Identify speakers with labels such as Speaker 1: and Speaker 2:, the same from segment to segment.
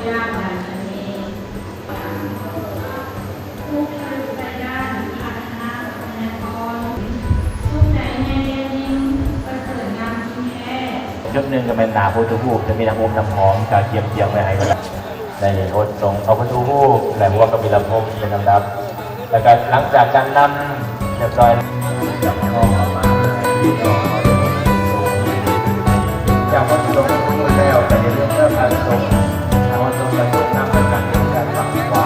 Speaker 1: ยากหลายชนิดทุกทางใจด้านพัฒนาทรัพยากรทุกใจในเรียนยิ่งประเสริฐงามที่แท้
Speaker 2: ชุดหนึ่งก็เป็นนาพุทธภูมิจะมีน้ำมันน้ำหอมกาเทียมไว้ให้ก็ได้ในรถทรงเอาพุทธภูมิและพวกก็มีลำโพงเป็นลำดับแล้วก็หลังจากการนำเรียบร้อยจับข้อมาที่ต่อจากวัตถุประสงค์แล้วแต่ในเรื่องการทรงทางวัตถุประสงค์นำไปการฝังขวา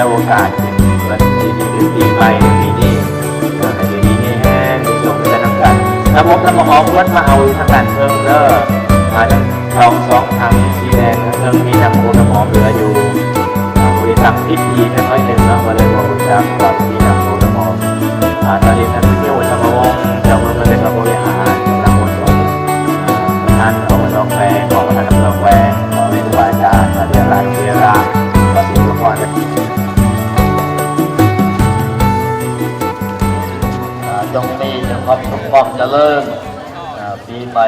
Speaker 2: โอกาสวันดีไปปีนี้ดีนี่แห้งส่งกันน้ำกันระบบน้ำหอมวัดมาเอาทางด้านเพิ่มเด้อมาทั้งสองทางสีแดงเพิ่มมีน้ำหอมเหลืออยู่บริษัทพิธีน้อยหนึ่งแล้วมาเลยบริษัทกับมีน้ำหอมตอนนี้ท่านเที่ยวธรรมวงศ์จะมาเป็นบริหารน้ำหอมท่านของน้องแหวนของท่านน้องแหวนของครูบาอาจารย์มาเรียนรปฏิบัติก่อน
Speaker 3: จงมีความสุขความเจริญปีใหม่